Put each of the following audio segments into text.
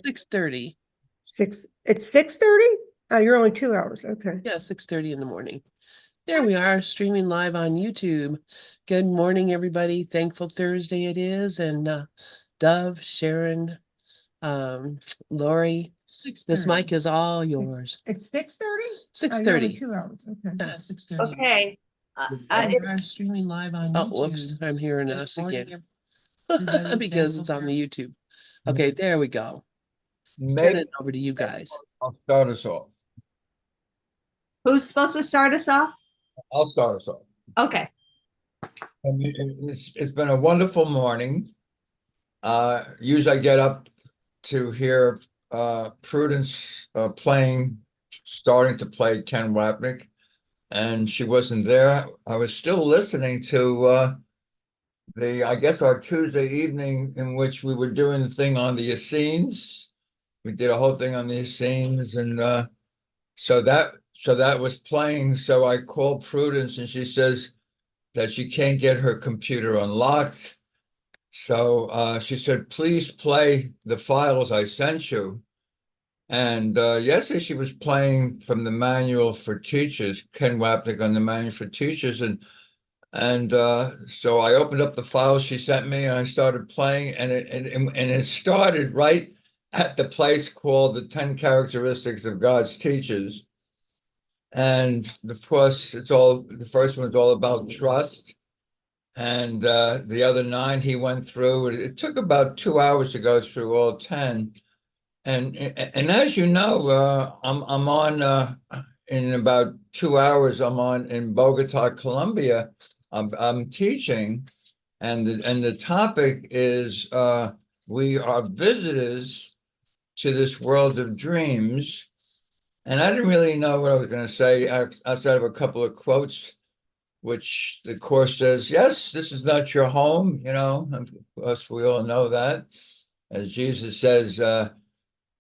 6:30. It's 6:30? Oh, you're only 2 hours. Okay. Yeah, 6:30 in the morning. There we are, streaming live on YouTube. Good morning, everybody. Thankful Thursday it is. And Dove, Sharon, um, Lori, this mic is all yours. It's 6:30? 6:30. 2 hours. Okay. Yeah, 6:30. Okay. We are streaming live on YouTube. Oh, whoops, I'm hearing us again. Because it's on the YouTube. Okay, there we go. Turn it over to you guys. I'll start us off. Who's supposed to start us off? I'll start us off. Okay. It's been a wonderful morning. Usually I get up to hear Prudence starting to play Ken Wapnick, and she wasn't there. I was still listening to I guess our Tuesday evening in which we were doing the thing on the ACIMs. We did a whole thing on the ACIMs, and so that was playing. So I called Prudence, and she says that she can't get her computer unlocked. So she said, please play the files I sent you. And yesterday she was playing from the manual for teachers, Ken Wapnick on the manual for teachers. And so I opened up the files she sent me, and I started playing, and it started right at the place called the 10 Characteristics of God's Teachers. And of course, the first one's all about trust. And the other 9 he went through. It took about 2 hours to go through all 10. And as you know, I'm on in about 2 hours. I'm on in Bogota, Colombia. I'm teaching, and the topic is we are visitors to this world of dreams. And I didn't really know what I was going to say outside of a couple of quotes, which the Course says, yes, this is not your home. You know, of course, we all know that. As Jesus says,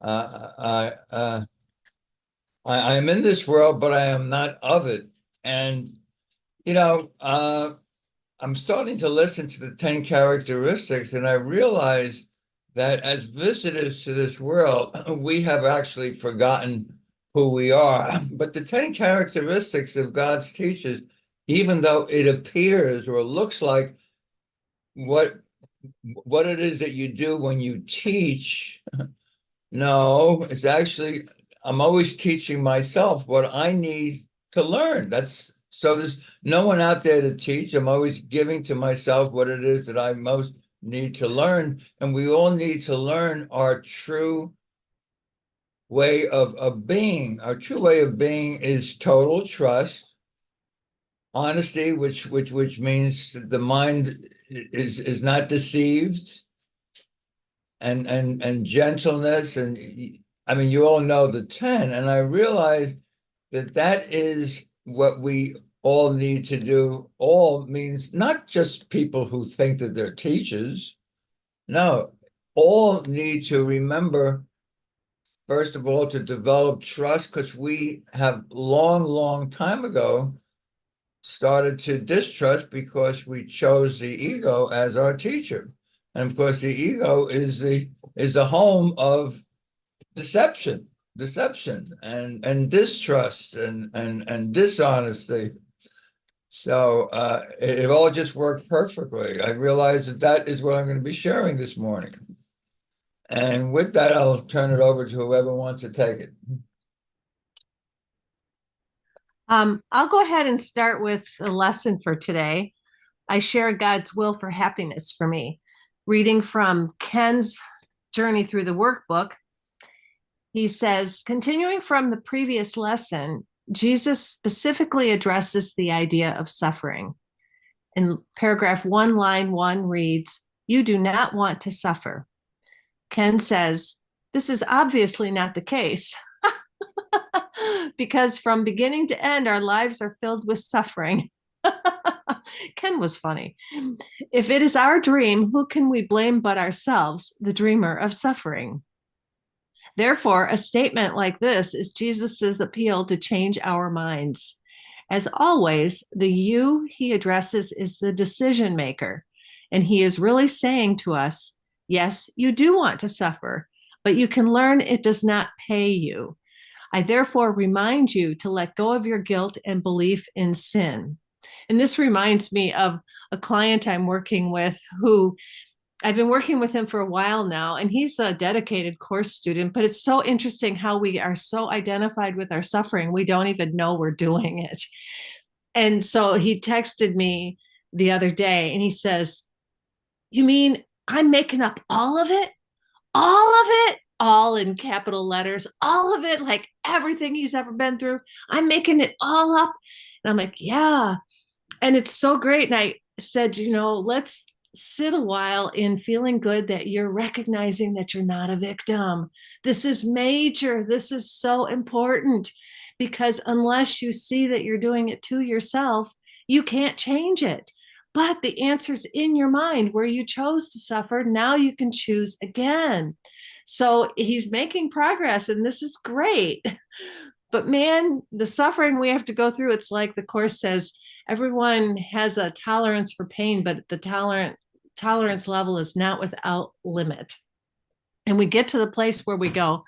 I am in this world, but I am not of it. And, you know, I'm starting to listen to the 10 characteristics, and I realize that as visitors to this world, we have actually forgotten who we are. But the 10 characteristics of God's teachers, even though it appears or looks like what it is that you do when you teach, no, it's actually, I'm always teaching myself what I need to learn. So there's no one out there to teach. I'm always giving to myself what it is that I most need to learn. And we all need to learn our true way of being. Our true way of being is total trust, honesty, which means the mind is not deceived, and gentleness. And I mean, you all know the 10, and I realize that is what we all need to do. All means not just people who think that they're teachers. No, all need to remember, first of all, to develop trust, because we have long time ago started to distrust because we chose the ego as our teacher. And of course, the ego is the home of deception and distrust and dishonesty. So it all just worked perfectly. I realized that is what I'm going to be sharing this morning. And with that, I'll turn it over to whoever wants to take it. I'll go ahead and start with a lesson for today. I share God's will for happiness for me. Reading from Ken's journey through the workbook, he says, continuing from the previous lesson, Jesus specifically addresses the idea of suffering. In paragraph 1, line 1 reads, "You do not want to suffer." Ken says, this is obviously not the case, because from beginning to end, our lives are filled with suffering. Ken was funny. If it is our dream, who can we blame but ourselves, the dreamer of suffering? Therefore, a statement like this is Jesus's appeal to change our minds. As always, the you he addresses is the decision maker, and he is really saying to us, yes, you do want to suffer. but you can learn it does not pay you. I therefore remind you to let go of your guilt and belief in sin. And this reminds me of a client I'm working with who I've been working with him for a while now, and he's a dedicated course student, but it's so interesting how we are so identified with our suffering, we don't even know we're doing it. And so he texted me the other day and he says, "You mean I'm making up all of it? All of it?" All in capital letters, all of it, like everything he's ever been through. I'm making it all up. And I'm like, yeah. And it's so great. And I said, let's sit a while in feeling good that you're recognizing that you're not a victim. This is major. This is so important because unless you see that you're doing it to yourself, you can't change it. But the answer's in your mind where you chose to suffer. Now you can choose again. So he's making progress, and this is great. But man, the suffering we have to go through, it's like the Course says, everyone has a tolerance for pain, but the tolerance level is not without limit. And we get to the place where we go,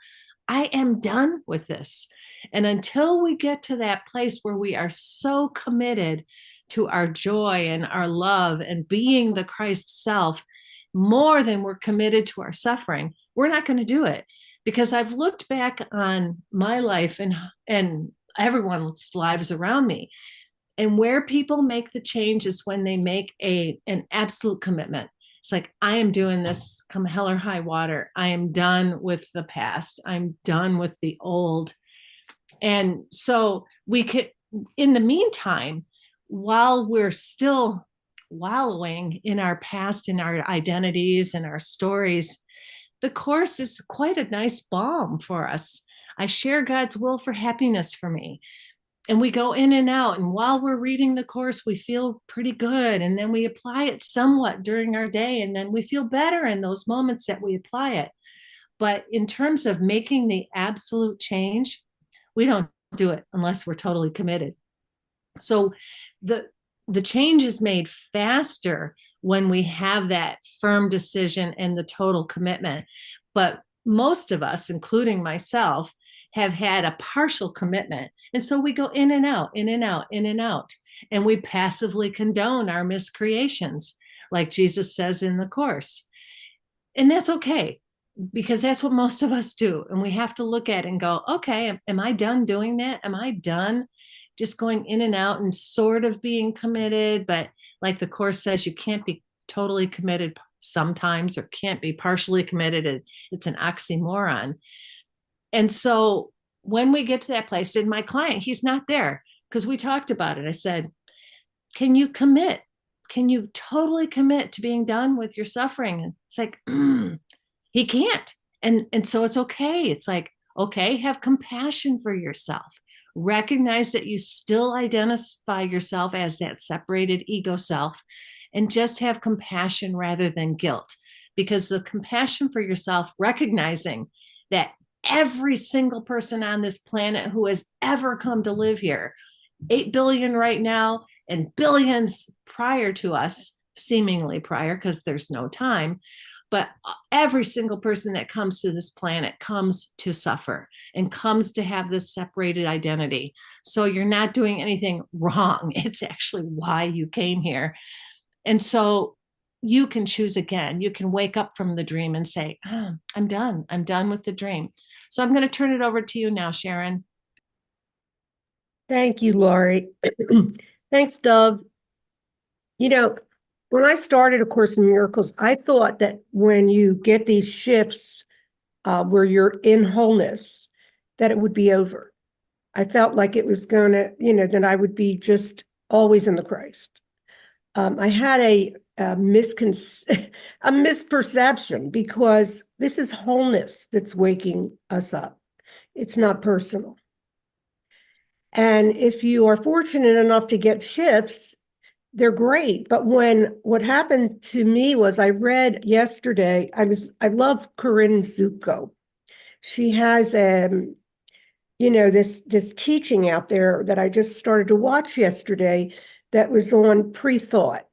I am done with this. And until we get to that place where we are so committed to our joy and our love and being the Christ self, more than we're committed to our suffering, we're not going to do it. Because I've looked back on my life and everyone's lives around me. And where people make the change is when they make an absolute commitment. It's like, I am doing this come hell or high water. I am done with the past. I'm done with the old. And so we could, in the meantime, while we're still wallowing in our past, in our identities and our stories, the Course is quite a nice balm for us. I share God's will for happiness for me. And we go in and out. And while we're reading the Course, we feel pretty good. And then we apply it somewhat during our day. And then we feel better in those moments that we apply it. But in terms of making the absolute change, we don't do it unless we're totally committed. So the change is made faster when we have that firm decision and the total commitment. But most of us, including myself, have had a partial commitment. And so we go in and out, in and out, in and out. And we passively condone our miscreations, like Jesus says in the Course. And that's okay, because that's what most of us do. And we have to look at it and go, okay, am I done doing that? Am I done just going in and out and sort of being committed? But like the Course says, you can't be totally committed sometimes, or can't be partially committed. It's an oxymoron. And so when we get to that place, and my client, he's not there because we talked about it. I said, can you commit? Can you totally commit to being done with your suffering? And it's like, he can't. And so it's okay. It's like, okay, have compassion for yourself. Recognize that you still identify yourself as that separated ego self, and just have compassion rather than guilt. Because the compassion for yourself, recognizing that every single person on this planet who has ever come to live here, 8 billion right now, and billions prior to us, seemingly prior, because there's no time, but every single person that comes to this planet comes to suffer and comes to have this separated identity. So you're not doing anything wrong. It's actually why you came here. And so you can choose again. You can wake up from the dream and say, I'm done. I'm done with the dream. So I'm going to turn it over to you now, Sharon. Thank you, Lori. Thanks, Dove. When I started A Course in Miracles, I thought that when you get these shifts where you're in wholeness, that it would be over. I felt like it was going to, that I would be just always in the Christ. I had a misperception, because this is wholeness that's waking us up. It's not personal. And if you are fortunate enough to get shifts, they're great. But what happened to me was, I read yesterday, I love Corinne Zuko. She has this teaching out there that I just started to watch yesterday that was on pre-thought.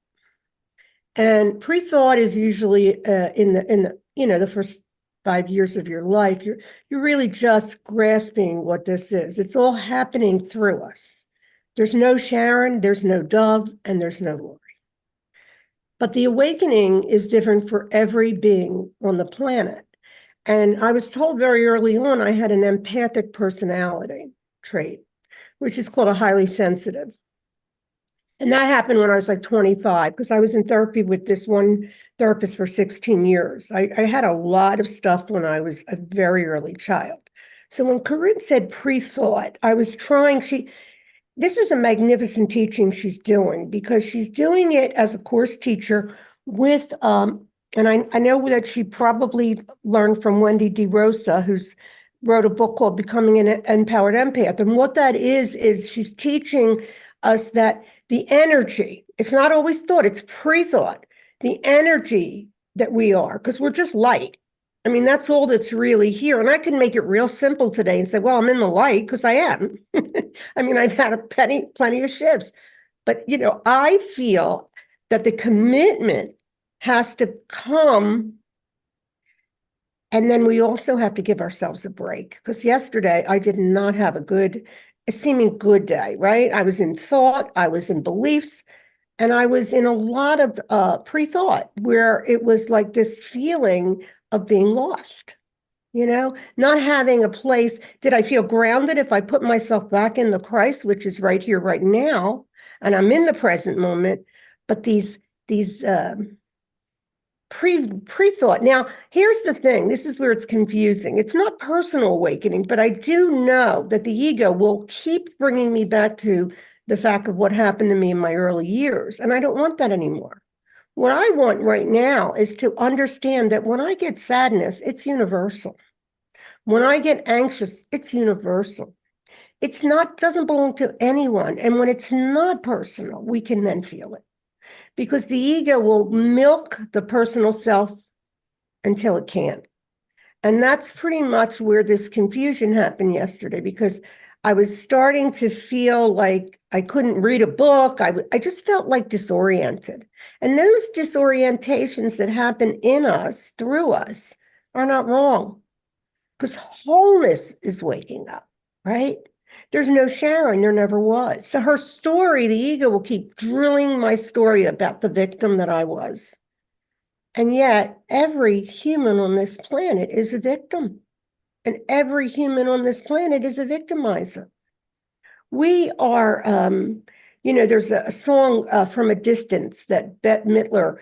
And pre-thought is usually in the first 5 years of your life, you're really just grasping what this is. It's all happening through us. There's no Sharon, there's no Dove, and there's no Lori. But the awakening is different for every being on the planet. And I was told very early on I had an empathic personality trait, which is called a highly sensitive. And that happened when I was like 25, because I was in therapy with this one therapist for 16 years. I had a lot of stuff when I was a very early child. So when Corinne said pre-thought, I was trying, this is a magnificent teaching she's doing, because she's doing it as a course teacher with, and I know that she probably learned from Wendy DeRosa, who's wrote a book called Becoming an Empowered Empath. And what that is she's teaching us that the energy, it's not always thought, it's pre-thought, the energy that we are, because we're just light. I mean, that's all that's really here. And I can make it real simple today and say, well, I'm in the light, because I am. I mean, I've had plenty of shifts. But, I feel that the commitment has to come. And then we also have to give ourselves a break, because yesterday I did not have a seeming good day, right? I was in thought, I was in beliefs, and I was in a lot of pre-thought, where it was like this feeling of being lost, not having a place. Did I feel grounded if I put myself back in the Christ, which is right here, right now, and I'm in the present moment? But these pre-thought. Now, here's the thing. This is where it's confusing. It's not personal awakening, but I do know that the ego will keep bringing me back to the fact of what happened to me in my early years. And I don't want that anymore. What I want right now is to understand that when I get sadness, it's universal. When I get anxious, it's universal. Doesn't belong to anyone. And when it's not personal, we can then feel it. Because the ego will milk the personal self until it can't. And that's pretty much where this confusion happened yesterday, because I was starting to feel like I couldn't read a book. I just felt like disoriented. And those disorientations that happen in us, through us, are not wrong, because wholeness is waking up, right? There's no Sharon, there never was. So her story, the ego will keep drilling my story about the victim that I was. And yet every human on this planet is a victim. And every human on this planet is a victimizer. We are, there's a song from a distance that Bette Midler,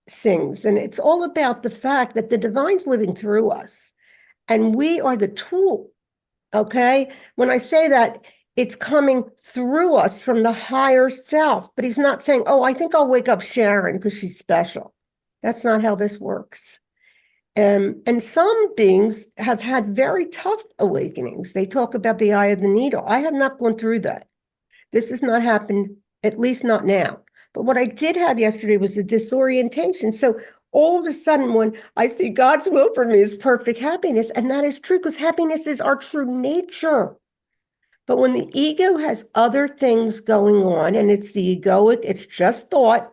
sings. And it's all about the fact that the divine's living through us. And we are the tool. Okay. When I say that, it's coming through us from the higher self, but he's not saying, oh, I think I'll wake up Sharon because she's special. That's not how this works. And some beings have had very tough awakenings. They talk about the eye of the needle. I have not gone through that. This has not happened, at least not now. But what I did have yesterday was a disorientation. So all of a sudden, when I see God's will for me is perfect happiness, and that is true, because happiness is our true nature. But when the ego has other things going on, and it's the egoic, it's just thought,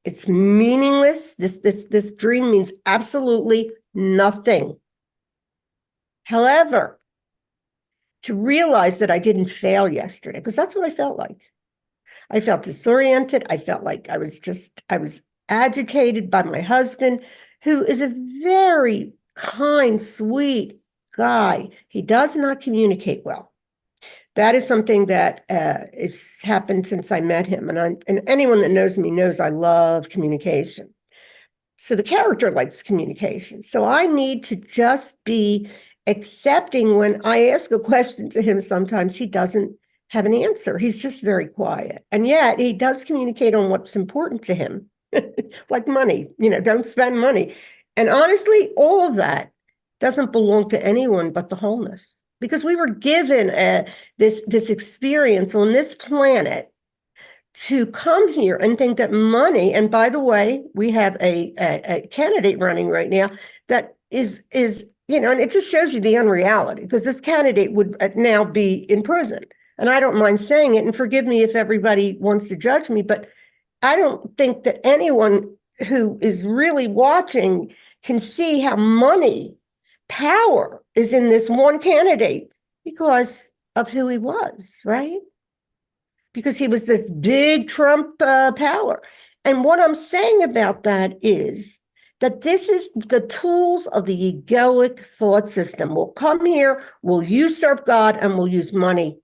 it's meaningless. This dream means absolutely nothing. However, to realize that I didn't fail yesterday, because that's what I felt like. I felt disoriented. I felt like I was agitated by my husband, who is a very kind, sweet guy. He does not communicate well. That is something that has happened since I met him. And anyone that knows me knows I love communication. So the character likes communication. So I need to just be accepting. When I ask a question to him, sometimes he doesn't have an answer. He's just very quiet. And yet he does communicate on what's important to him, like money, don't spend money. And honestly, all of that doesn't belong to anyone but the wholeness, because we were given this experience on this planet to come here and think that money, and by the way, we have a candidate running right now that is and it just shows you the unreality, because this candidate would now be in prison. And I don't mind saying it, and forgive me if everybody wants to judge me, but I don't think that anyone who is really watching can see how money, power is in this one candidate because of who he was, right? Because he was this big Trump power. And what I'm saying about that is that this is the tools of the egoic thought system. We'll come here, we'll usurp God, and we'll use money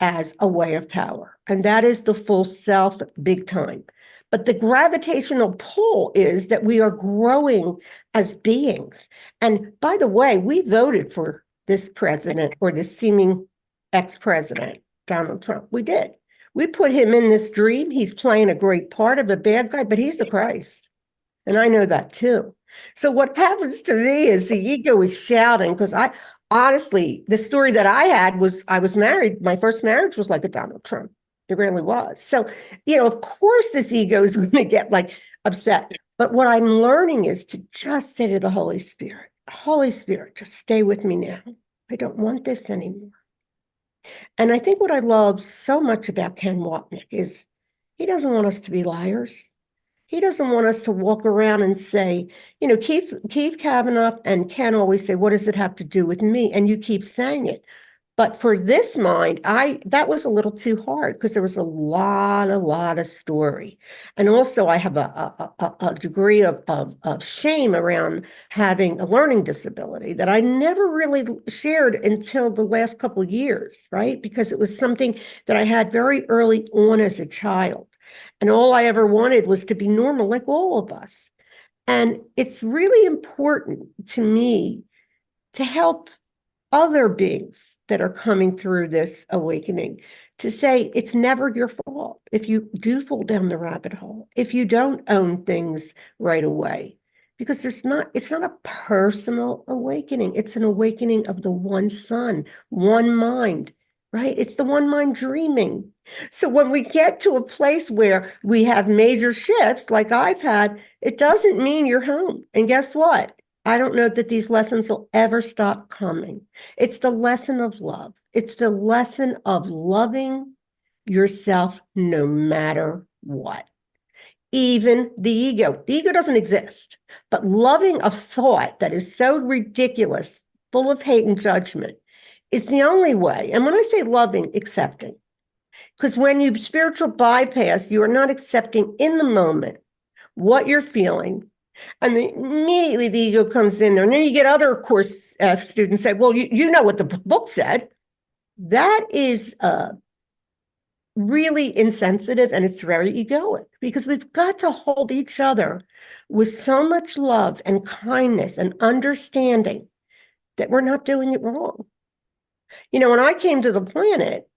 as a way of power. And that is the full self, big time. But the gravitational pull is that we are growing as beings. And by the way, we voted for this president or this seeming ex-president, Donald Trump. We did. We put him in this dream. He's playing a great part of a bad guy, but he's the Christ. And I know that too. So what happens to me is the ego is shouting because honestly, the story that I had was I was married. My first marriage was like a Donald Trump. It really was. So, of course, this ego is going to get like upset. But what I'm learning is to just say to the Holy Spirit, just stay with me now. I don't want this anymore. And I think what I love so much about Ken Wapnick is he doesn't want us to be liars. He doesn't want us to walk around and say, Keith Kavanaugh and Ken always say, what does it have to do with me? And you keep saying it. But for this mind, that was a little too hard because there was a lot of story. And also I have a degree of shame around having a learning disability that I never really shared until the last couple of years, right? Because it was something that I had very early on as a child. And all I ever wanted was to be normal like all of us. And it's really important to me to help other beings that are coming through this awakening to say it's never your fault if you do fall down the rabbit hole, if you don't own things right away, because it's not a personal awakening. It's an awakening of the one sun, one mind, right? It's the one mind dreaming. So when we get to a place where we have major shifts like I've had, it doesn't mean you're home. And guess what? I don't know that these lessons will ever stop coming. It's the lesson of love. It's the lesson of loving yourself no matter what. Even the ego. The ego doesn't exist, but loving a thought that is so ridiculous, full of hate and judgment, is the only way. And when I say loving, accepting. Because when you spiritual bypass, you are not accepting in the moment what you're feeling. And immediately the ego comes in there. And then you get other course students say, well, you know what the book said. That is really insensitive and it's very egoic because we've got to hold each other with so much love and kindness and understanding that we're not doing it wrong. When I came to the planet,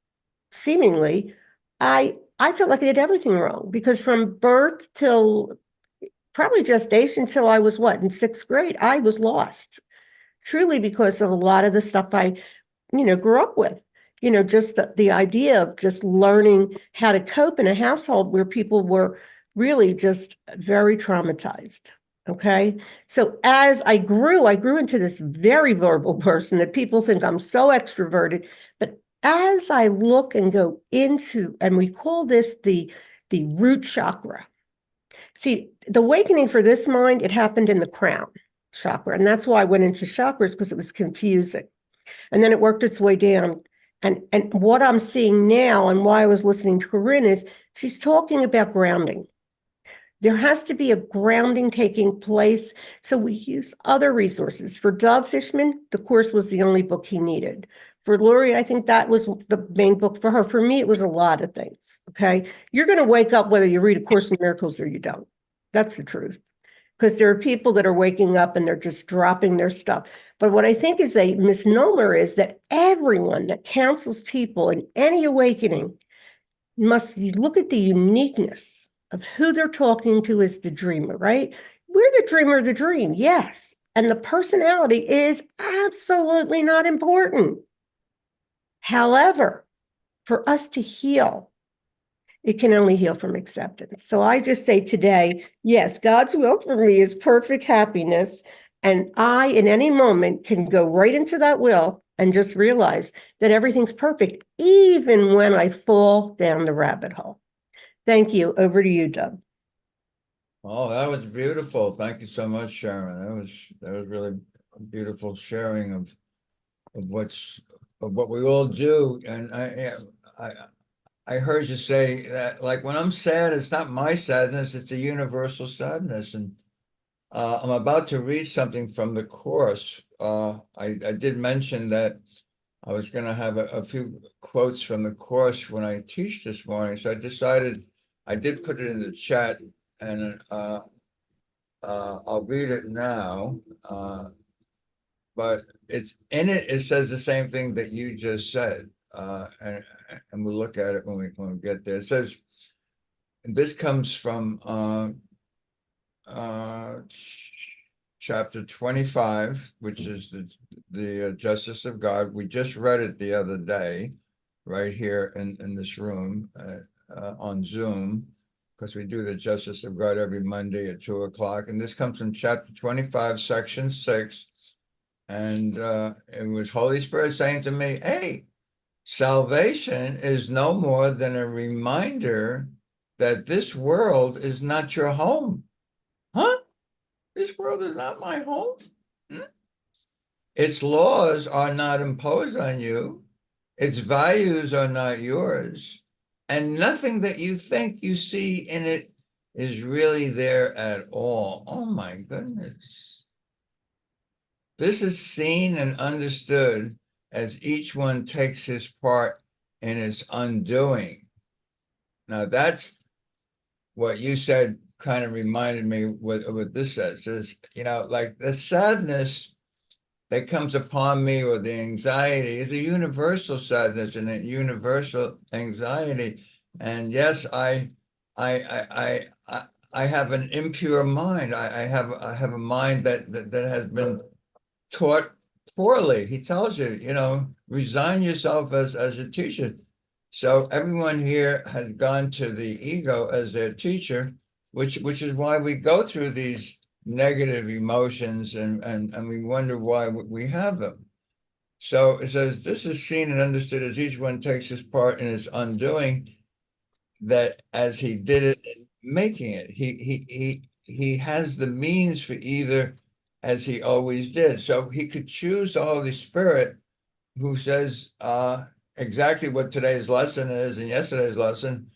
seemingly, I felt like I did everything wrong because from birth till probably gestation till I was in sixth grade, I was lost, truly because of a lot of the stuff I, grew up with. Just the idea of just learning how to cope in a household where people were really just very traumatized. Okay. So as I grew into this very verbal person that people think I'm so extroverted. But as I look and go into, and we call this the root chakra. See, the awakening for this mind, it happened in the crown chakra. And that's why I went into chakras because it was confusing. And then it worked its way down. And what I'm seeing now and why I was listening to Corinne is she's talking about grounding. There has to be a grounding taking place. So we use other resources. For Dove Fishman, the course was the only book he needed. For Lori, I think that was the main book for her. For me, it was a lot of things, okay? You're going to wake up whether you read A Course in Miracles or you don't. That's the truth. Because there are people that are waking up and they're just dropping their stuff. But what I think is a misnomer is that everyone that counsels people in any awakening must look at the uniqueness of who they're talking to as the dreamer, right? We're the dreamer of the dream, yes. And the personality is absolutely not important. However, for us to heal, it can only heal from acceptance. So I just say today, yes, God's will for me is perfect happiness. And I, in any moment, can go right into that will and just realize that everything's perfect, even when I fall down the rabbit hole. Thank you. Over to you, Doug. Oh, that was beautiful. Thank you so much, Sharon. That was really a beautiful sharing of what's of what we all do. And I I heard you say that, like, when I'm sad, it's not my sadness, it's a universal sadness. And I'm about to read something from the course. I did mention that I was going to have a few quotes from the course when I teach this morning. So I decided I did put it in the chat, and I'll read it now. But it's in it. It says the same thing that you just said, and we'll look at it when we get there. It says, and this comes from uh, chapter 25, which is the justice of God. We just read it the other day, right here in this room on Zoom, because we do the justice of God every Monday at 2 o'clock. And this comes from chapter 25, section 6. And it was Holy Spirit saying to me, hey, salvation is no more than a reminder that this world is not your home. Huh? This world is not my home. Hmm? Its laws are not imposed on you. Its values are not yours. And nothing that you think you see in it is really there at all. Oh my goodness. This is seen and understood as each one takes his part in its undoing. Now that's what you said kind of reminded me what this says. It says, like the sadness that comes upon me or the anxiety is a universal sadness and a universal anxiety. And yes, I have an impure mind. I have a mind that has been taught poorly. He tells you, resign yourself as a teacher. So everyone here has gone to the ego as their teacher, which is why we go through these negative emotions and we wonder why we have them. So it says, this is seen and understood as each one takes his part in his undoing, that as he did it in making it, he has the means for either, as he always did. So he could choose the Holy Spirit, who says exactly what today's lesson is and yesterday's lesson.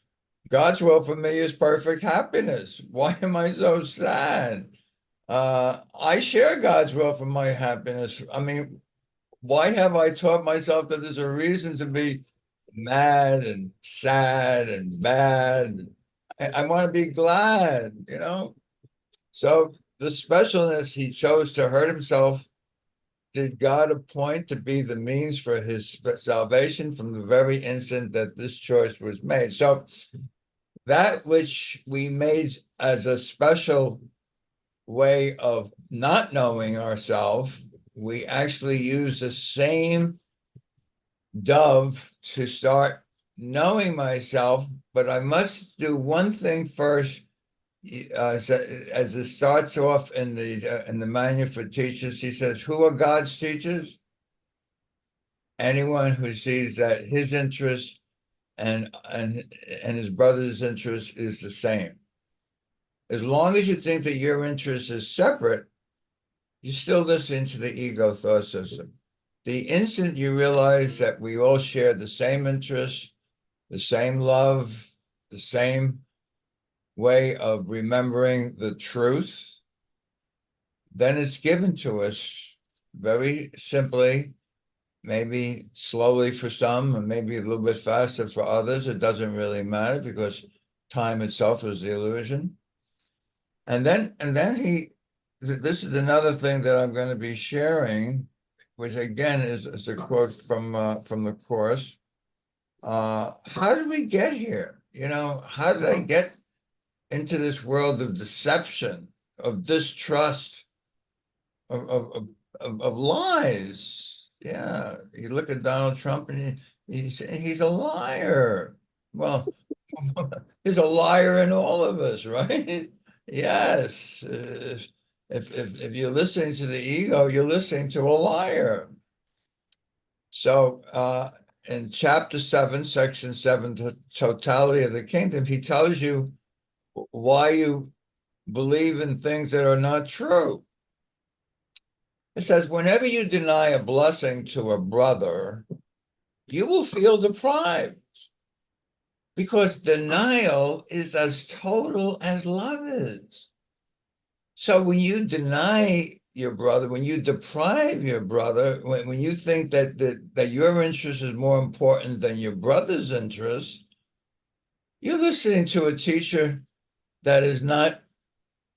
God's will for me is perfect happiness. Why am I so sad? I share God's will for my happiness. I mean, why have I taught myself that there's a reason to be mad and sad and bad? I want to be glad. So the specialness he chose to hurt himself, did God appoint to be the means for his salvation from the very instant that this choice was made. So that which we made as a special way of not knowing ourselves, we actually use the same dove to start knowing myself, but I must do one thing first. As it starts off in the manual for teachers, he says, "Who are God's teachers? Anyone who sees that his interest and his brother's interest is the same. As long as you think that your interest is separate, you still listen to the ego thought system. The instant you realize that we all share the same interests, the same love, the same way of remembering the truth, then it's given to us very simply, maybe slowly for some, and maybe a little bit faster for others. It doesn't really matter because time itself is the illusion. And then this is another thing that I'm going to be sharing, which again is a quote from the course. How did we get here? How did I get into this world of deception, of distrust, of lies? Yeah, you look at Donald Trump and he's a liar. Well, he's a liar in all of us, right? Yes. If you're listening to the ego, you're listening to a liar. So in chapter 7, section 7, the totality of the kingdom, he tells you why you believe in things that are not true. It says, whenever you deny a blessing to a brother, you will feel deprived, because denial is as total as love is. So when you deny your brother, when you deprive your brother, when you think that your interest is more important than your brother's interest, you're listening to a teacher that is not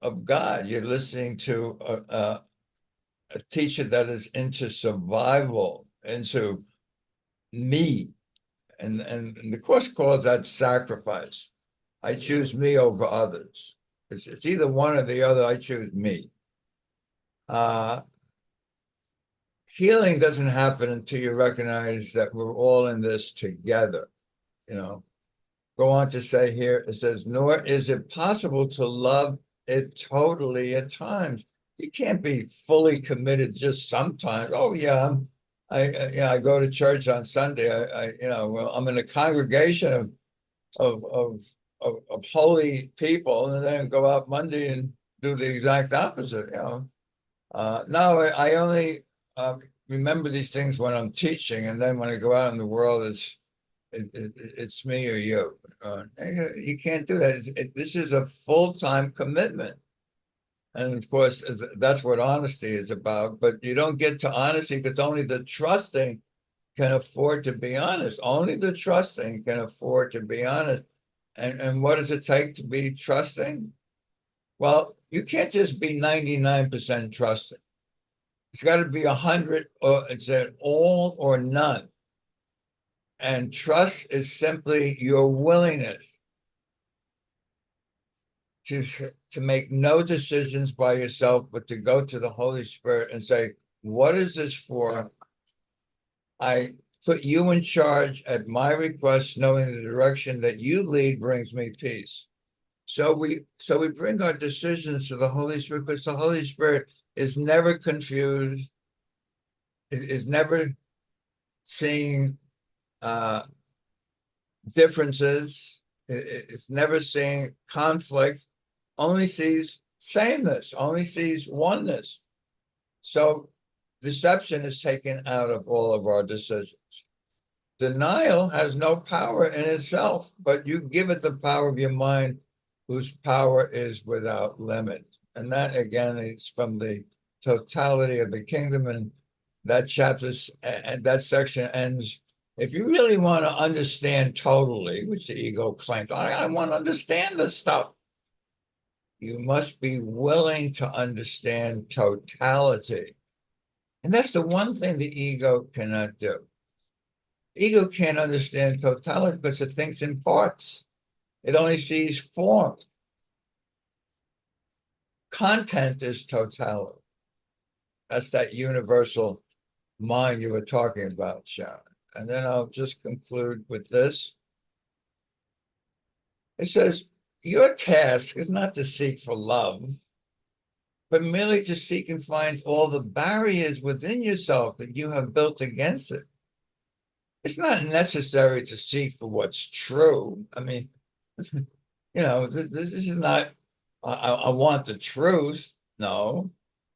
of God. You're listening to a teacher that is into survival, into me. And the Course calls that sacrifice. I choose me over others. It's either one or the other. I choose me. Healing doesn't happen until you recognize that we're all in this together. Go on to say here, it says, nor is it possible to love it totally at times. You can't be fully committed just sometimes. Oh yeah, I go to church on Sunday. I'm in a congregation of holy people, and then go out Monday and do the exact opposite. No, I only remember these things when I'm teaching, and then when I go out in the world, it's me or you. You can't do that. This is a full-time commitment. And of course, that's what honesty is about. But you don't get to honesty because only the trusting can afford to be honest. Only the trusting can afford to be honest. And what does it take to be trusting? Well, you can't just be 99% trusting. It's got to be 100, or it's an all or none. And trust is simply your willingness to make no decisions by yourself, but to go to the Holy Spirit and say, what is this for? I put you in charge at my request, knowing the direction that you lead brings me peace. So we bring our decisions to the Holy Spirit, because the Holy Spirit is never confused, is never seeing differences. It's never seeing conflict, only sees sameness, only sees oneness. So deception is taken out of all of our decisions. Denial has no power in itself, but you give it the power of your mind, whose power is without limit. And that, again, is from the totality of the kingdom. And that chapter and that section ends. If you really want to understand totally, which the ego claims, I want to understand this stuff, you must be willing to understand totality. And that's the one thing the ego cannot do. Ego can't understand totality because it thinks in parts. It only sees form. Content is totality. That's that universal mind you were talking about, Sharon. And then I'll just conclude with this. It says, your task is not to seek for love, but merely to seek and find all the barriers within yourself that you have built against it. It's not necessary to seek for what's true. I mean, this is not, I want the truth. No,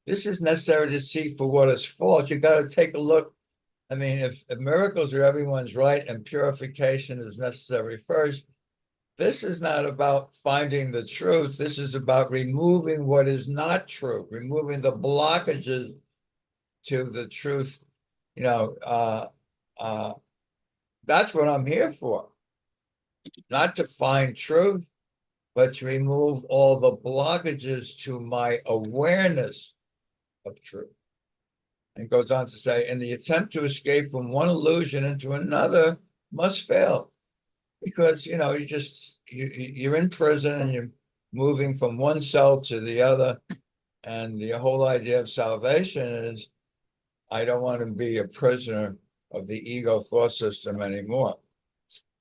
this is necessary to seek for what is false. You got to take a look. I mean, if miracles are everyone's right and purification is necessary first, this is not about finding the truth. This is about removing what is not true, removing the blockages to the truth. That's what I'm here for. Not to find truth, but to remove all the blockages to my awareness of truth. And goes on to say, and the attempt to escape from one illusion into another must fail. Because, you're in prison and you're moving from one cell to the other. And the whole idea of salvation is, I don't want to be a prisoner of the ego thought system anymore.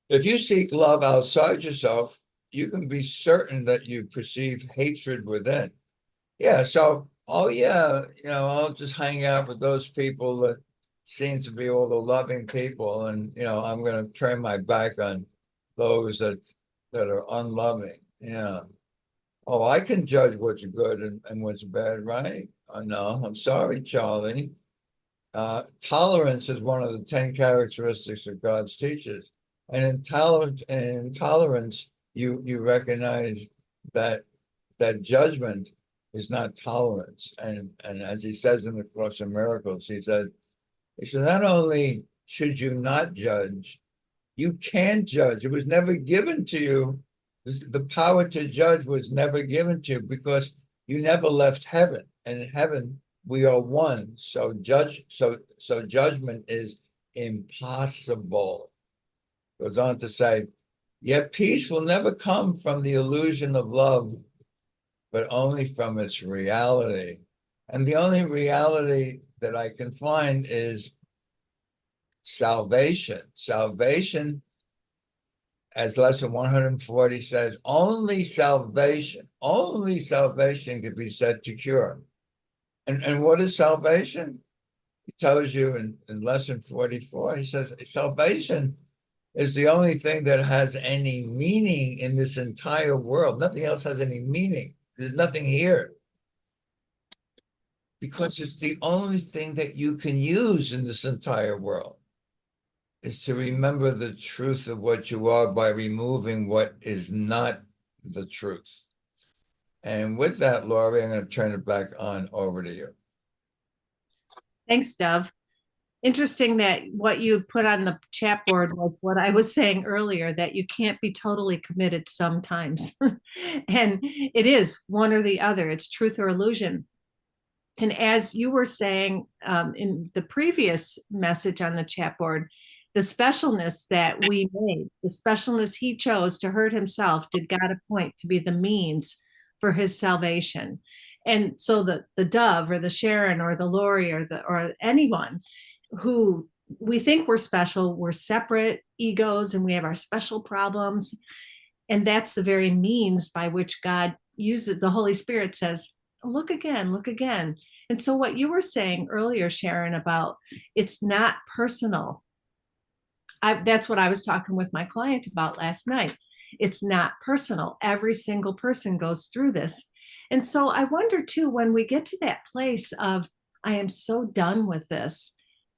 If you seek love outside yourself, you can be certain that you perceive hatred within. Yeah, so, I'll just hang out with those people that seem to be all the loving people, and I'm going to turn my back on those that are unloving. Yeah. Oh, I can judge what's good and what's bad, right? No, I'm sorry, Charlie. Tolerance is one of the 10 characteristics of God's teachers. And in tolerance, you recognize that judgment is not tolerance. And as he says in the Course of Miracles, he said, not only should you not judge, you can't judge. It was never given to you. The power to judge was never given to you because you never left heaven. And in heaven, we are one. So judgment is impossible. Goes on to say, yet peace will never come from the illusion of love, but only from its reality. And the only reality that I can find is salvation. Salvation, as lesson 140 says, only salvation can be said to cure. And what is salvation? He tells you in lesson 44, he says, salvation is the only thing that has any meaning in this entire world. Nothing else has any meaning. There's nothing here. Because it's the only thing that you can use in this entire world, is to remember the truth of what you are by removing what is not the truth. And with that, Laurie, I'm going to turn it back on over to you. Thanks, Dove. Interesting that what you put on the chat board was what I was saying earlier, that you can't be totally committed sometimes. And it is one or the other. It's truth or illusion. And as you were saying in the previous message on the chat board, the specialness that we made, the specialness he chose to hurt himself, did God appoint to be the means for his salvation. And so the Dove or the Sharon or the Lori or anyone who we think we're special, we're separate egos and we have our special problems. And that's the very means by which God uses. The Holy Spirit says, look again, look again. And so what you were saying earlier, Sharon, about it's not personal. That's what I was talking with my client about last night. It's not personal. Every single person goes through this. And so I wonder too, when we get to that place of, I am so done with this,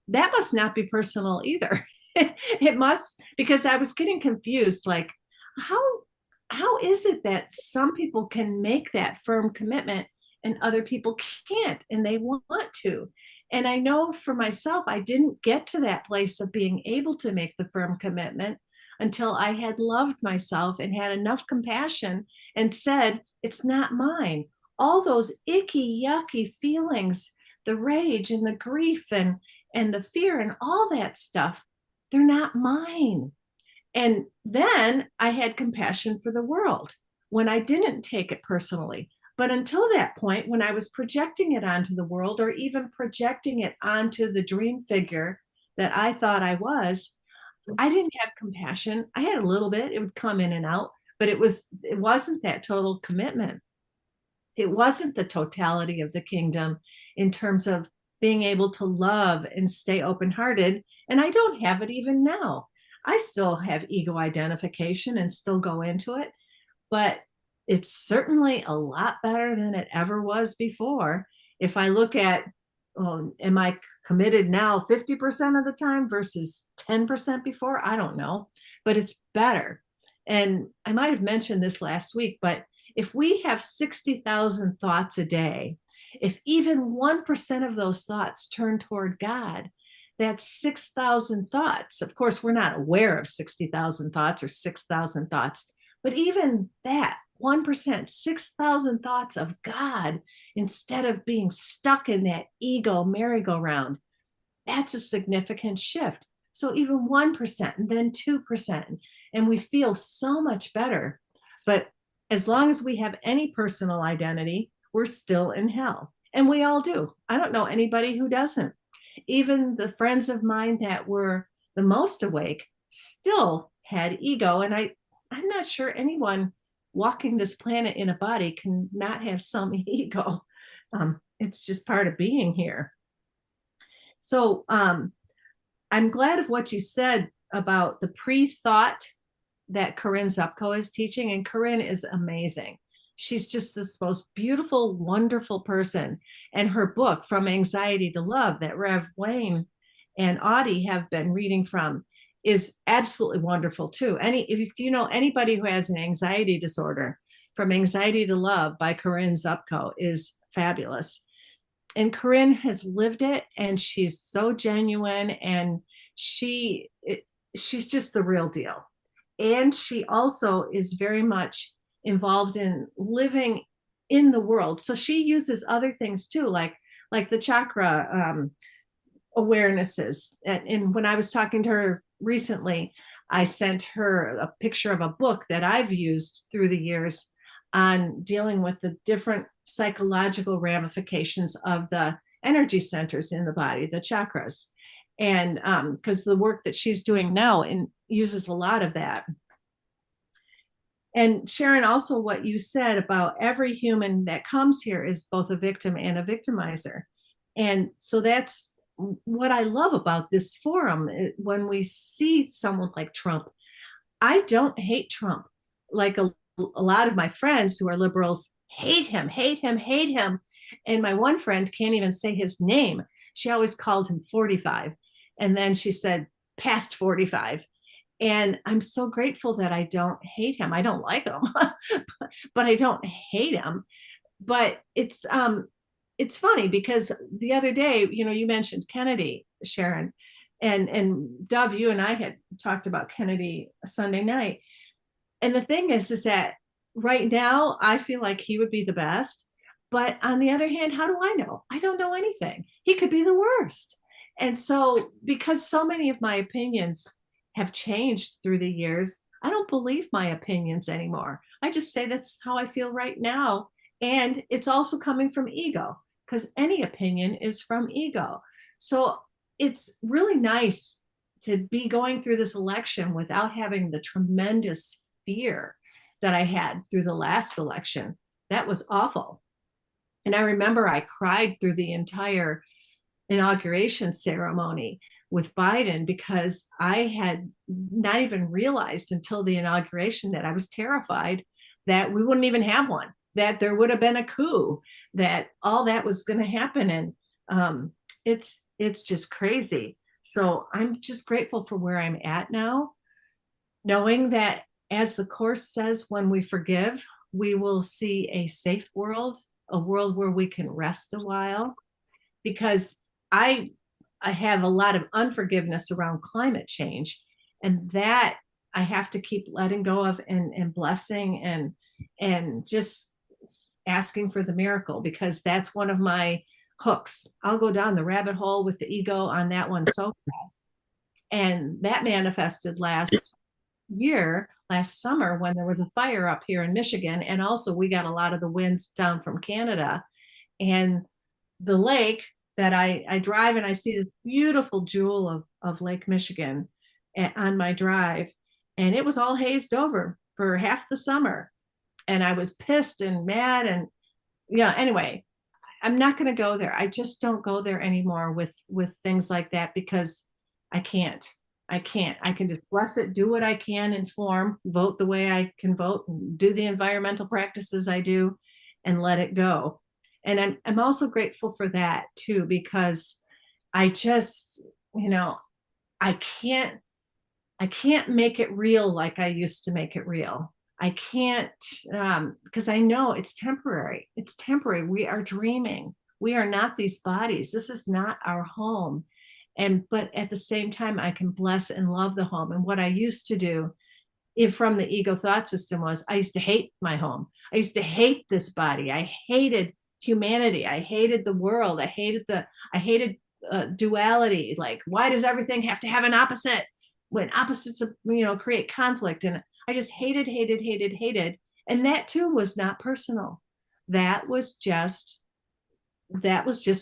that must not be personal either. It must, because I was getting confused, like, how is it that some people can make that firm commitment and other people can't, and they want to? And I know for myself, I didn't get to that place of being able to make the firm commitment until I had loved myself and had enough compassion and said, it's not mine. All those icky, yucky feelings, the rage and the grief and the fear and all that stuff, they're not mine. And then I had compassion for the world when I didn't take it personally. But until that point, when I was projecting it onto the world or even projecting it onto the dream figure that I thought I was, I didn't have compassion. I had a little bit, it would come in and out, but it wasn't that total commitment. It wasn't the totality of the kingdom in terms of being able to love and stay open-hearted. And I don't have it even now. I still have ego identification and still go into it, but it's certainly a lot better than it ever was before. If I look at, am I committed now 50% of the time versus 10% before? I don't know, but it's better. And I might have mentioned this last week, but if we have 60,000 thoughts a day, if even 1% of those thoughts turn toward God, that's 6,000 thoughts. Of course, we're not aware of 60,000 thoughts or 6,000 thoughts, but even that 1%, 6,000 thoughts of God instead of being stuck in that ego merry-go-round, that's a significant shift. So even 1% and then 2%, and we feel so much better. But as long as we have any personal identity, we're still in hell. And we all do. I don't know anybody who doesn't. Even the friends of mine that were the most awake still had ego. And I'm not sure anyone walking this planet in a body can not have some ego. It's just part of being here. So I'm glad of what you said about the pre-thought that Corinne Zupko is teaching. And Corinne is amazing. she's just this most beautiful, wonderful person. And her book, From Anxiety to Love, that Rev Wayne and Audie have been reading from, is absolutely wonderful too. If you know anybody who has an anxiety disorder, From Anxiety to Love by Corinne Zupko is fabulous. And Corinne has lived it, and she's so genuine, and she's just the real deal. And she also is very much involved in living in the world. So she uses other things too, like the chakra awarenesses. And when I was talking to her recently, I sent her a picture of a book that I've used through the years on dealing with the different psychological ramifications of the energy centers in the body, the chakras. And because the work that she's doing now uses a lot of that. And Sharon, also what you said about every human that comes here is both a victim and a victimizer. And so that's what I love about this forum. When we see someone like Trump, I don't hate Trump. Like a lot of my friends who are liberals hate him, hate him, hate him. And my one friend can't even say his name. She always called him 45. And then she said, past 45. And I'm so grateful that I don't hate him. I don't like him, but I don't hate him. But it's funny because the other day, you mentioned Kennedy, Sharon, and Dove, you and I had talked about Kennedy Sunday night. And the thing is that right now I feel like he would be the best. But on the other hand, how do I know? I don't know anything. He could be the worst. And so, because so many of my opinions have changed through the years, I don't believe my opinions anymore. I just say that's how I feel right now. And it's also coming from ego, because any opinion is from ego. So it's really nice to be going through this election without having the tremendous fear that I had through the last election. That was awful. And I remember I cried through the entire inauguration ceremony with Biden because I had not even realized until the inauguration that I was terrified that we wouldn't even have one, that there would have been a coup, that all that was going to happen. And it's just crazy. So I'm just grateful for where I'm at now, knowing that, as the Course says, when we forgive, we will see a safe world, a world where we can rest a while. Because I have a lot of unforgiveness around climate change, and that I have to keep letting go of and blessing and just asking for the miracle, because that's one of my hooks. I'll go down the rabbit hole with the ego on that one so fast. And that manifested last summer, when there was a fire up here in Michigan. And also we got a lot of the winds down from Canada, and the lake that I drive, and I see this beautiful jewel of Lake Michigan on my drive. And it was all hazed over for half the summer. And I was pissed and mad. And anyway, I'm not going to go there. I just don't go there anymore with things like that, because I can't. I can just bless it, do what I can, inform, vote the way I can vote, and do the environmental practices I do, and let it go. And I'm also grateful for that too, because I just, I can't make it real like I used to make it real. I can't, because I know it's temporary. It's temporary. We are dreaming. We are not these bodies. This is not our home. But at the same time, I can bless and love the home. And what I used to do from the ego thought system was, I used to hate my home. I used to hate this body. I hated humanity. I hated the world. I hated duality. Like, why does everything have to have an opposite when opposites, create conflict? And I just hated. And that too was not personal. That was just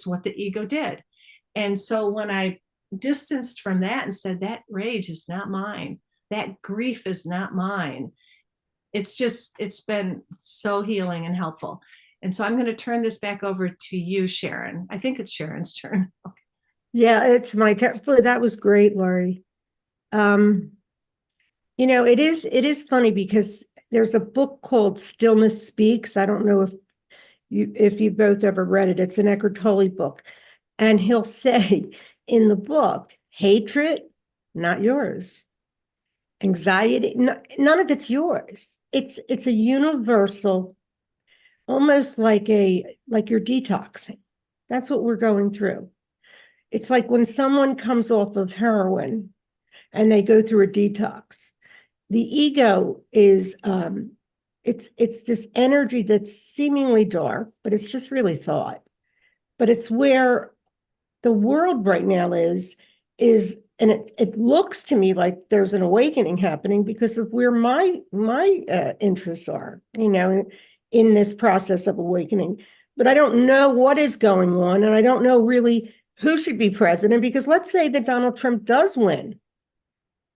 what the ego did. And so when I distanced from that and said, that rage is not mine, that grief is not mine, it's been so healing and helpful. And so I'm going to turn this back over to you, Sharon. I think it's Sharon's turn. Yeah, it's my turn. That was great, Laurie. It is funny because there's a book called Stillness Speaks. I don't know if you both ever read it. It's an Eckhart Tolle book. And he'll say in the book, hatred, not yours. Anxiety, none of it's yours. It's a universal, almost like you're detoxing. That's what we're going through. It's like when someone comes off of heroin and they go through a detox. The ego is it's this energy that's seemingly dark, but it's just really thought. But it's where the world right now is, and it looks to me like there's an awakening happening because of where my interests are, in this process of awakening. But I don't know what is going on, and I don't know really who should be president, because let's say that Donald Trump does win.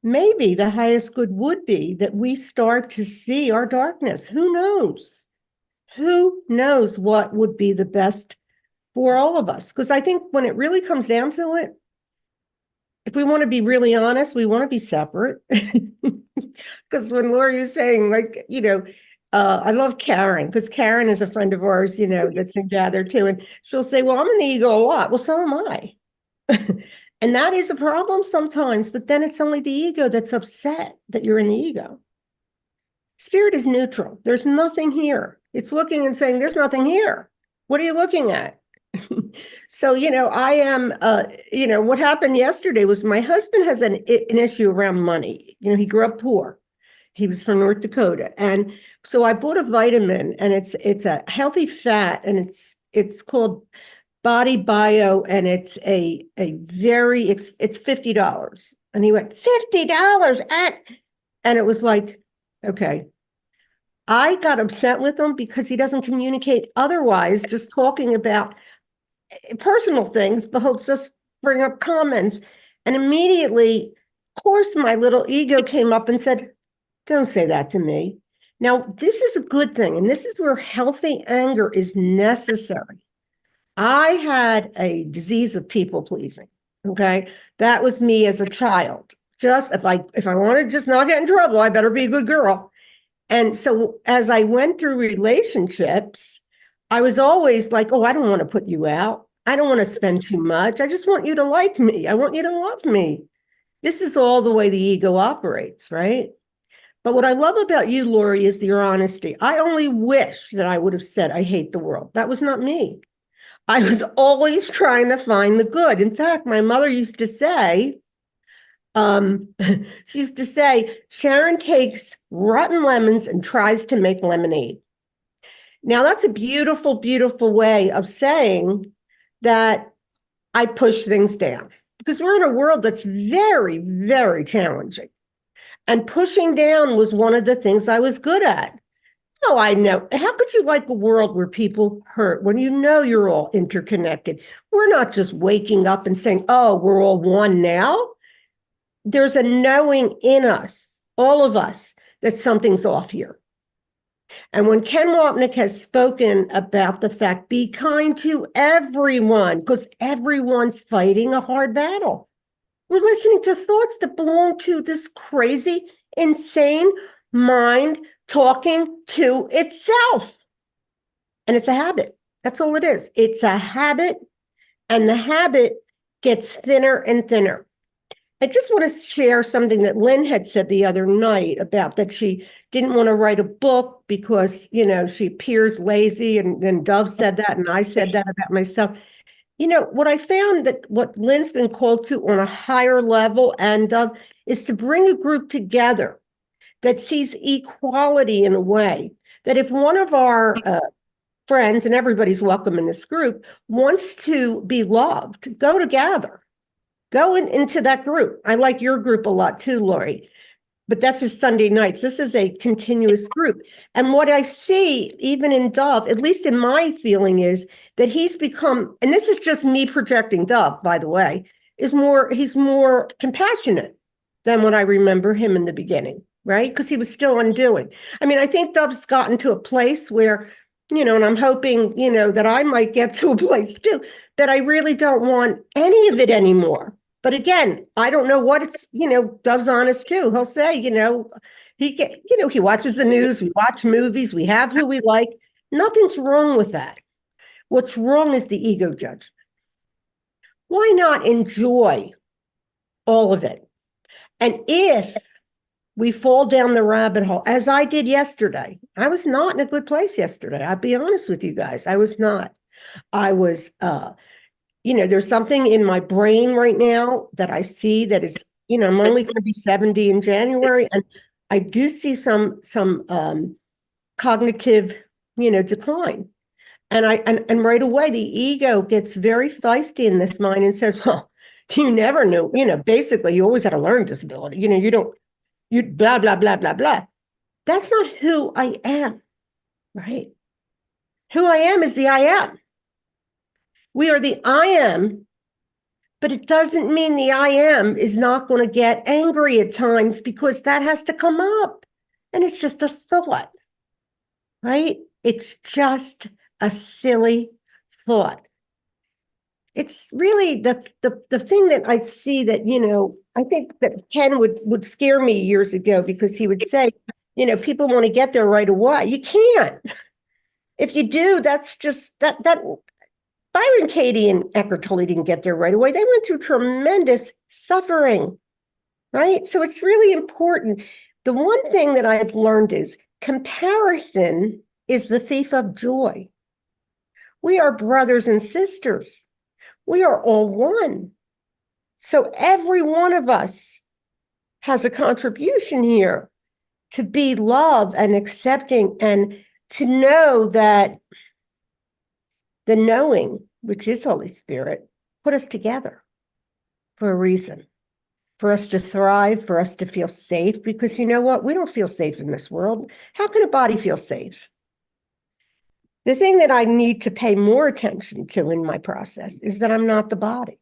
Maybe the highest good would be that we start to see our darkness. Who knows? Who knows what would be the best for all of us? Because I think when it really comes down to it, if we want to be really honest, we want to be separate. Because when Lori is saying, I love Karen, because Karen is a friend of ours, that's in Gather too. And she'll say, well, I'm in the ego a lot. Well, so am I. And that is a problem sometimes, but then it's only the ego that's upset that you're in the ego. Spirit is neutral. There's nothing here. It's looking and saying, there's nothing here. What are you looking at? So, I am, what happened yesterday was my husband has an issue around money. He grew up poor. He was from North Dakota. And so I bought a vitamin, and it's a healthy fat, and it's called Body Bio, and it's it's $50. And he went, $50 and it was like, okay. I got upset with him because he doesn't communicate otherwise, just talking about personal things, but he'll just bring up comments. And immediately, of course, my little ego came up and said, don't say that to me. Now, this is a good thing. And this is where healthy anger is necessary. I had a disease of people pleasing. Okay. That was me as a child. Just if I want to just not get in trouble, I better be a good girl. And so as I went through relationships, I was always like, oh, I don't want to put you out. I don't want to spend too much. I just want you to like me. I want you to love me. This is all the way the ego operates, right? But what I love about you, Lori, is your honesty. I only wish that I would have said, I hate the world. That was not me. I was always trying to find the good. In fact, my mother used to say, she used to say, Sharon takes rotten lemons and tries to make lemonade. Now, that's a beautiful, beautiful way of saying that I push things down, because we're in a world that's very, very challenging. And pushing down was one of the things I was good at. Oh, I know. How could you like a world where people hurt when you know you're all interconnected? We're not just waking up and saying, oh, we're all one now. There's a knowing in us, all of us, that something's off here. And when Ken Wapnick has spoken about the fact, be kind to everyone, because everyone's fighting a hard battle. We're listening to thoughts that belong to this crazy, insane mind talking to itself. And it's a habit. That's all it is. It's a habit, and the habit gets thinner and thinner. I just want to share something that Lynn had said the other night about that she didn't want to write a book because, she appears lazy, and then Dove said that, and I said that about myself. What I found that what Lynn's been called to on a higher level, and Dove, is to bring a group together that sees equality in a way that if one of our friends, and everybody's welcome in this group, wants to be loved, go together. Go into that group. I like your group a lot too, Lori, but that's just Sunday nights. This is a continuous group. And what I see, even in Dove, at least in my feeling, is that he's become, and this is just me projecting Dove, by the way, he's more compassionate than what I remember him in the beginning, right? Because he was still undoing. I mean, I think Dove's gotten to a place where, and I'm hoping, that I might get to a place too, that I really don't want any of it anymore. But again, I don't know what it's, Dove's honest too. He'll say, He watches the news, we watch movies, we have who we like. Nothing's wrong with that. What's wrong is the ego judgment. Why not enjoy all of it? And if we fall down the rabbit hole, as I did yesterday, I was not in a good place yesterday. I'll be honest with you guys. I was not. I was, there's something in my brain right now that I see that is, I'm only going to be 70 in January. And I do see some cognitive, decline. And right away, the ego gets very feisty in this mind and says, well, you never knew, basically you always had a learning disability. You blah, blah, blah, blah, blah. That's not who I am, right? Who I am is the I am. We are the I am, but it doesn't mean the I am is not going to get angry at times, because that has to come up. And it's just a thought, right? It's just a silly thought. It's really the thing that I see that, I think that Ken would scare me years ago, because he would say, people want to get there right away. You can't. If you do, that's just that Byron Katie and Eckhart Tolle didn't get there right away. They went through tremendous suffering, right? So it's really important. The one thing that I've learned is comparison is the thief of joy. We are brothers and sisters. We are all one. So every one of us has a contribution here to be love and accepting, and to know that the knowing, which is Holy Spirit, put us together for a reason, for us to thrive, for us to feel safe, because you know what? We don't feel safe in this world. How can a body feel safe? The thing that I need to pay more attention to in my process is that I'm not the body.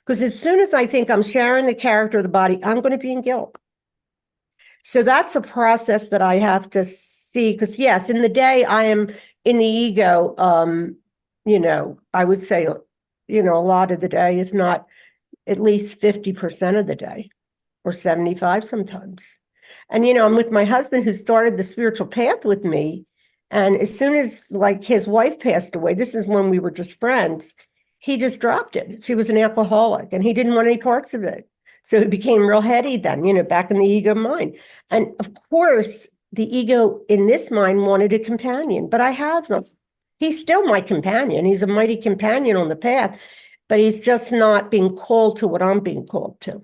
Because as soon as I think I'm sharing the character of the body, I'm going to be in guilt. So that's a process that I have to see. Because yes, in the day I am in the ego, I would say, a lot of the day, if not at least 50% of the day, or 75 sometimes. And, I'm with my husband, who started the spiritual path with me. And as soon as his wife passed away, this is when we were just friends, he just dropped it. She was an alcoholic and he didn't want any parts of it. So he became real heady then, back in the ego mind. And of course, the ego in this mind wanted a companion, but I have them. He's still my companion. He's a mighty companion on the path, but he's just not being called to what I'm being called to.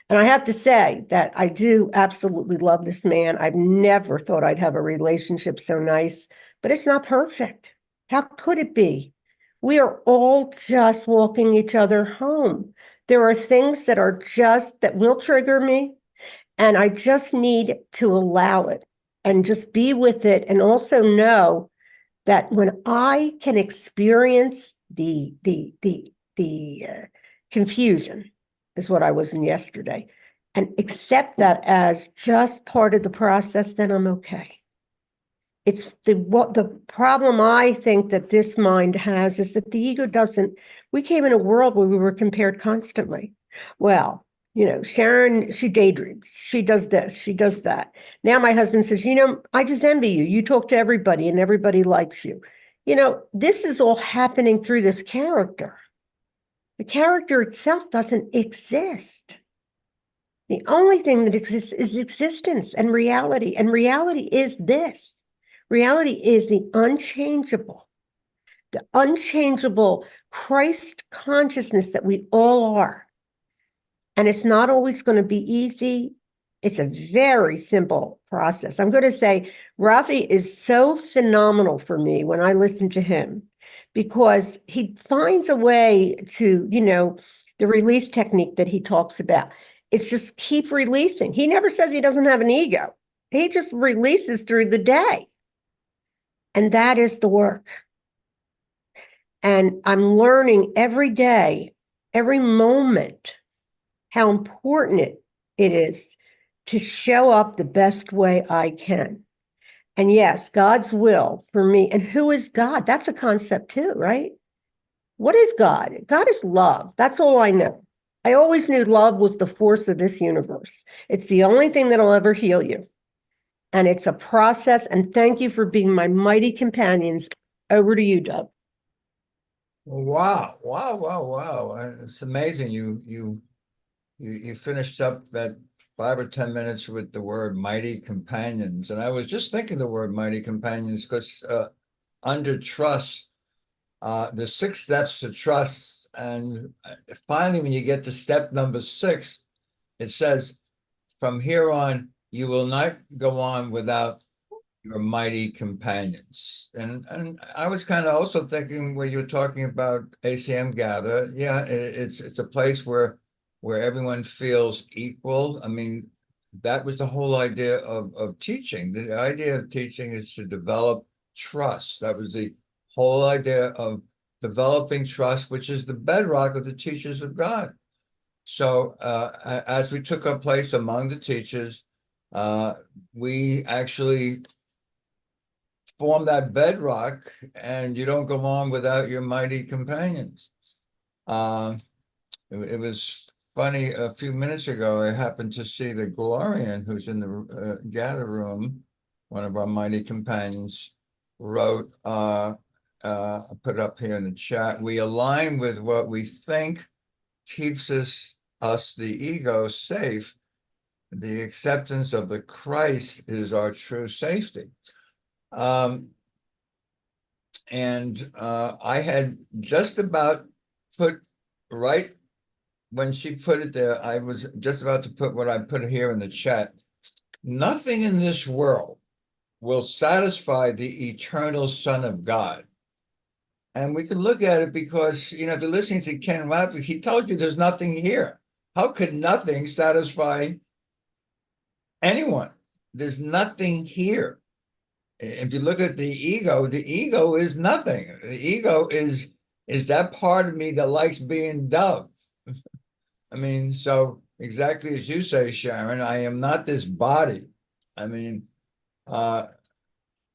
And I have to say that I do absolutely love this man. I've never thought I'd have a relationship so nice, but it's not perfect. How could it be? We are all just walking each other home. There are things that will trigger me, and I just need to allow it and just be with it, and also know that when I can experience the confusion, is what I was in yesterday, and accept that as just part of the process, then I'm okay. It's the problem I think that this mind has is that the ego doesn't. We came in a world where we were compared constantly. Well, Sharon, she daydreams. She does this. She does that. Now my husband says, I just envy you. You talk to everybody and everybody likes you. This is all happening through this character. The character itself doesn't exist. The only thing that exists is existence and reality. And reality is this. Reality is the unchangeable Christ consciousness that we all are. And it's not always going to be easy. It's a very simple process. I'm going to say Rafi is so phenomenal for me when I listen to him, because he finds a way to, the release technique that he talks about. It's just keep releasing. He never says he doesn't have an ego. He just releases through the day. And that is the work. And I'm learning every day, every moment, how important it is to show up the best way I can. And yes, God's will for me. And who is God? That's a concept too, right? What is God? God is love. That's all I know. I always knew love was the force of this universe. It's the only thing that'll ever heal you. And it's a process. And thank you for being my mighty companions. Over to you, Doug. Wow, wow, wow, wow. It's amazing. You finished up that 5 or 10 minutes with the word mighty companions. And I was just thinking the word mighty companions because under trust, the 6 steps to trust. And finally, when you get to step number 6, it says, from here on, you will not go on without your mighty companions. And I was kind of also thinking when you were talking about ACM Gather, yeah, it's a place where everyone feels equal. I mean, that was the whole idea of teaching. The idea of teaching is to develop trust. That was the whole idea of developing trust, which is the bedrock of the teachers of God. So as we took our place among the teachers, we actually form that bedrock, and you don't go on without your mighty companions. It was funny, a few minutes ago, I happened to see the Glorian, who's in the gather room, one of our mighty companions, wrote, put up here in the chat, we align with what we think keeps us, the ego, safe. The acceptance of the Christ is our true safety. And I had just about put right when she put it there, I was just about to put what I put here in the chat. Nothing in this world will satisfy the eternal Son of God. And we can look at it because, if you're listening to Ken Radford, he told you there's nothing here. How could nothing satisfy anyone? There's nothing here. If you look at the ego is nothing. The ego is that part of me that likes being dove. I mean, so exactly as you say, Sharon, I am not this body. I mean,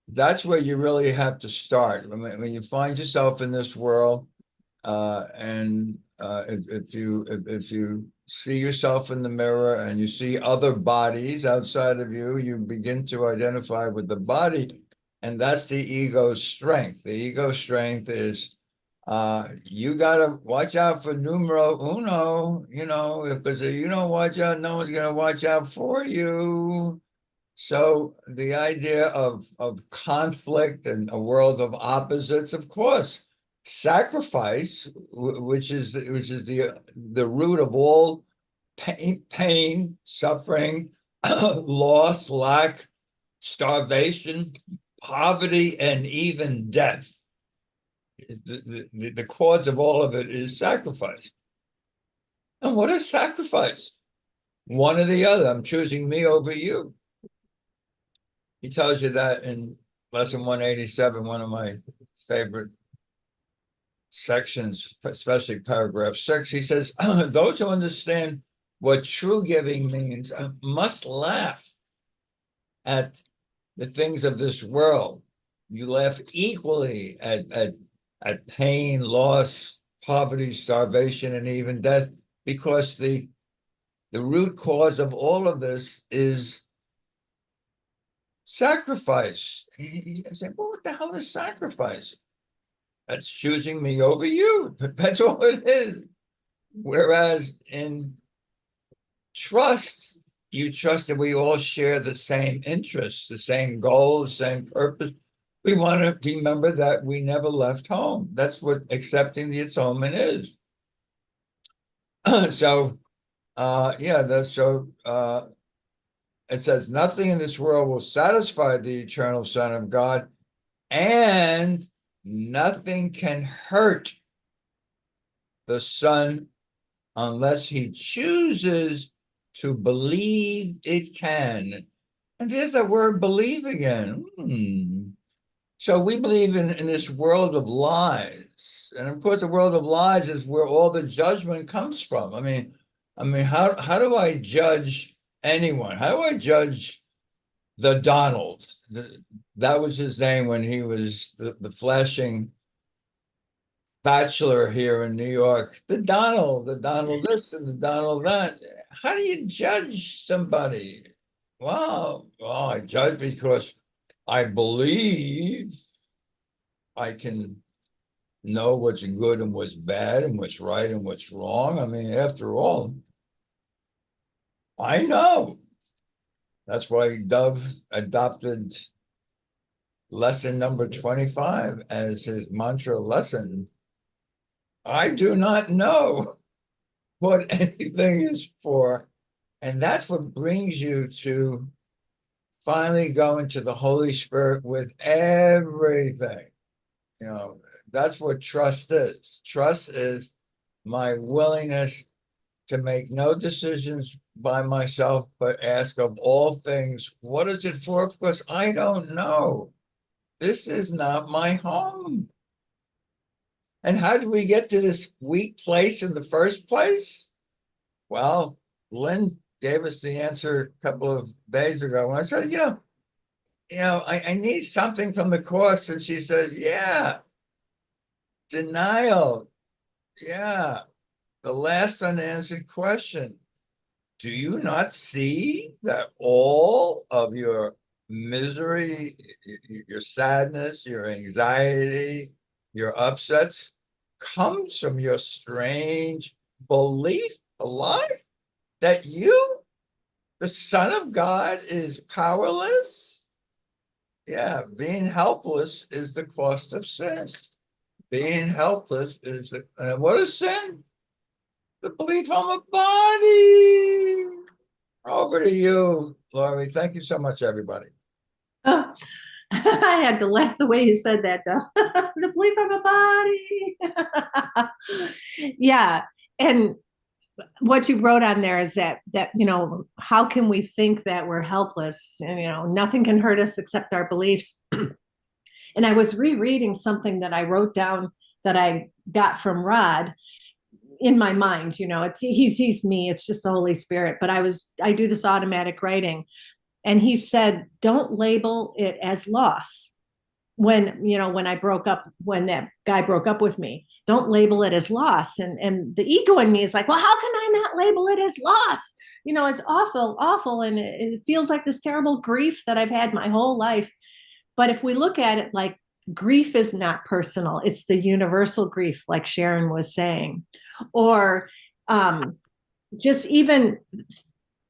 that's where you really have to start. When you find yourself in this world, and if you see yourself in the mirror and you see other bodies outside of you, you begin to identify with the body, and that's the ego's strength. The ego strength is you got to watch out for numero uno, because if you don't watch out, no one's going to watch out for you. So the idea of conflict and a world of opposites, of course, sacrifice, which is the root of all pain, suffering, loss, lack, starvation, poverty, and even death. The cause of all of it is sacrifice. And what is sacrifice? One or the other. I'm choosing me over you. He tells you that in lesson 187, one of my favorite sections, especially paragraph 6. He says, those who understand what true giving means must laugh at the things of this world. You laugh equally at pain, loss, poverty, starvation, and even death, because the root cause of all of this is sacrifice. He said, well, what the hell is sacrifice? That's choosing me over you. That's all it is. Whereas in trust, you trust that we all share the same interests, the same goal, the same purpose. We want to remember that we never left home. That's what accepting the atonement is. So, it says, nothing in this world will satisfy the eternal Son of God, and nothing can hurt the Son unless he chooses to believe it can. And there's that word believe again. So we believe in this world of lies. And of course, the world of lies is where all the judgment comes from. I mean, how do I judge anyone? How do I judge the Donald? That was his name when he was the flashing bachelor here in New York. The Donald this and the Donald that. How do you judge somebody? Well, I judge because I believe I can know what's good and what's bad and what's right and what's wrong. I mean, after all, I know. That's why Dove adopted lesson number 25 as his mantra lesson. I do not know what anything is for. And that's what brings you to finally go into the Holy Spirit with everything. You know, that's what trust is. Trust is my willingness to make no decisions by myself, but ask of all things, what is it for? Because I don't know. This is not my home. And how did we get to this weak place in the first place? Well, Lynn gave us the answer a couple of days ago when I said, I need something from the Course. And she says, yeah, denial. Yeah, the last unanswered question. Do you not see that all of your misery, your sadness, your anxiety, your upsets comes from your strange belief alive that you, the Son of God, is powerless? Yeah, being helpless is the cost of sin. Being helpless is what is sin? The belief I'm a body. Over to you, Laurie. Thank you so much, everybody. Oh, I had to laugh the way you said that, Doug. The belief of a body. Yeah. And what you wrote on there is that how can we think that we're helpless and nothing can hurt us except our beliefs. And I was rereading something that I wrote down that I got from Rod in my mind. He's me, it's just the Holy Spirit, but I do this automatic writing. And he said, don't label it as loss. When that guy broke up with me, don't label it as loss. And the ego in me is like, well, how can I not label it as loss? It's awful. And it feels like this terrible grief that I've had my whole life. But if we look at it like grief is not personal, it's the universal grief, like Sharon was saying, or just even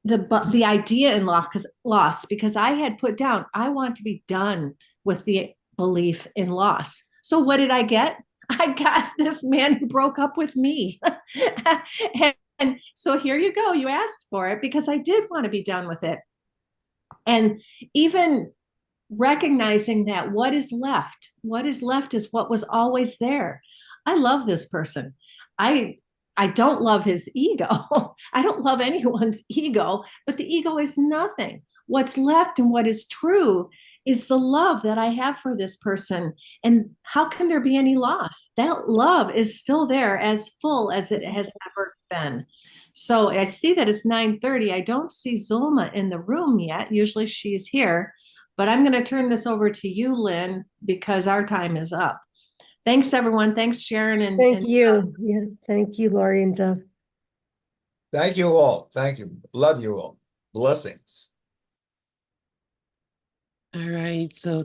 the idea in loss, because I had put down, I want to be done with the belief in loss. So what did I get? I got this man who broke up with me. and so here you go. You asked for it because I did want to be done with it. And even recognizing that what is left is what was always there. I love this person. I don't love his ego. I don't love anyone's ego, but the ego is nothing. What's left and what is true is the love that I have for this person. And how can there be any loss? That love is still there, as full as it has ever been. So I see that it's 9:30. I don't see Zulma in the room yet. Usually she's here, but I'm going to turn this over to you, Lynn, because our time is up. Thanks, everyone. Thanks, Sharon. Thank you. Yeah, thank you, Laurie and Dove. Thank you all. Thank you. Love you all. Blessings. All right. So